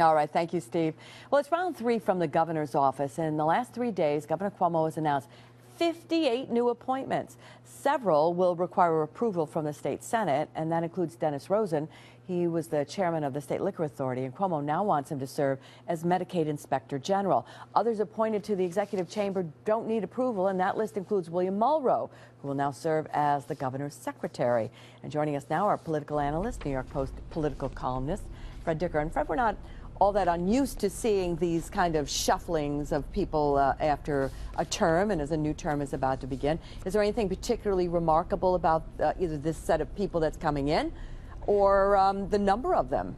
All right, thank you, Steve. Well, it's round three from the governor's office. In the last 3 days, Governor Cuomo has announced 58 new appointments. Several will require approval from the state Senate, and that includes Dennis Rosen. He was the chairman of the State Liquor Authority, and Cuomo now wants him to serve as Medicaid Inspector General. Others appointed to the executive chamber don't need approval, and that list includes William Mulrow, who will now serve as the governor's secretary. And joining us now, our political analyst, New York Post political columnist, Fred Dicker. And Fred, we're not all that unused to seeing these kind of shufflings of people after a term and as a new term is about to begin. Is there anything particularly remarkable about either this set of people that's coming in or the number of them?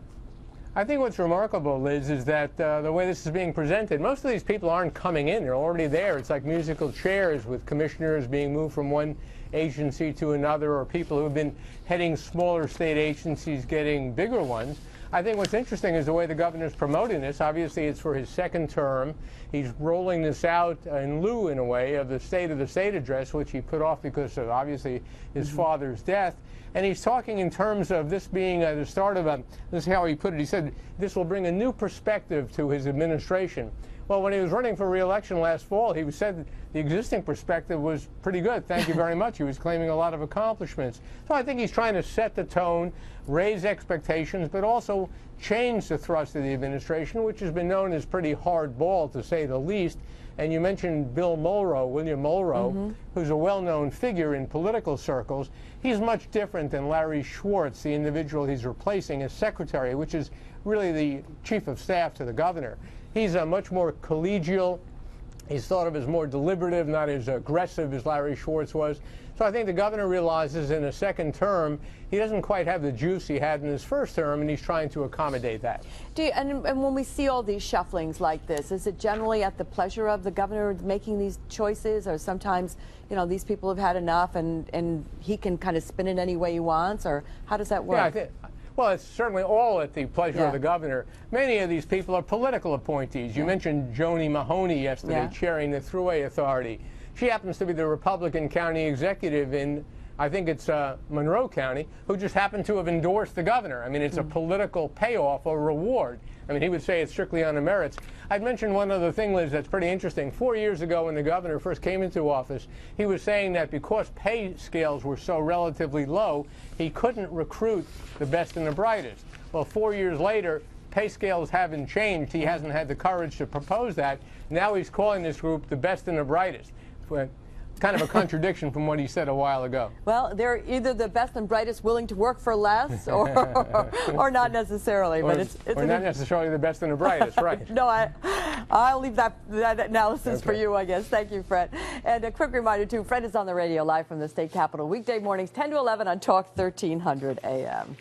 I think what's remarkable, Liz, is that the way this is being presented, most of these people aren't coming in. They're already there. It's like musical chairs with commissioners being moved from one agency to another, or people who have been heading smaller state agencies getting bigger ones. I think what's interesting is the way the governor's promoting this. Obviously, it's for his second term. He's rolling this out in lieu, in a way, of the State of the State address, which he put off because of, obviously, his father's death. And he's talking in terms of this being the start of this is how he put it. He said this will bring a new perspective to his administration. Well, when he was running for re-election last fall, he said the existing perspective was pretty good. Thank you very much. He was claiming a lot of accomplishments. So I think he's trying to set the tone, raise expectations, but also change the thrust of the administration, which has been known as pretty hardball, to say the least. And you mentioned William Mulrow, who's a well-known figure in political circles. He's much different than Larry Schwartz, the individual he's replacing as secretary, which is really the chief of staff to the governor. He's much more collegial. He's thought of as more deliberative, not as aggressive as Larry Schwartz was. So I think the governor realizes in a second term he doesn't quite have the juice he had in his first term, and he's trying to accommodate that. And when we see all these shufflings like this, is it generally at the pleasure of the governor making these choices, or sometimes, you know, these people have had enough and he can kind of spin it any way he wants, or how does that work? Yeah, well, it's certainly all at the pleasure of the governor. Many of these people are political appointees. You mentioned Joni Mahoney yesterday, chairing the Thruway Authority. She happens to be the Republican county executive in, I think it's Monroe County, who just happened to have endorsed the governor. I mean, it's a political payoff or reward. I mean, he would say it's strictly on the merits. I'd mention one other thing, Liz, that's pretty interesting. 4 years ago, when the governor first came into office, he was saying that because pay scales were so relatively low, he couldn't recruit the best and the brightest. Well, 4 years later, pay scales haven't changed. He hasn't had the courage to propose that. Now he's calling this group the best and the brightest. Kind of a contradiction from what he said a while ago. Well, they're either the best and brightest willing to work for less, or not necessarily. Or, but it's not necessarily the best and the brightest, right? No, I'll leave that analysis for you, I guess. Thank you, Fred. And a quick reminder, too, Fred is on the radio live from the state capitol weekday mornings 10 to 11 on Talk 1300 AM.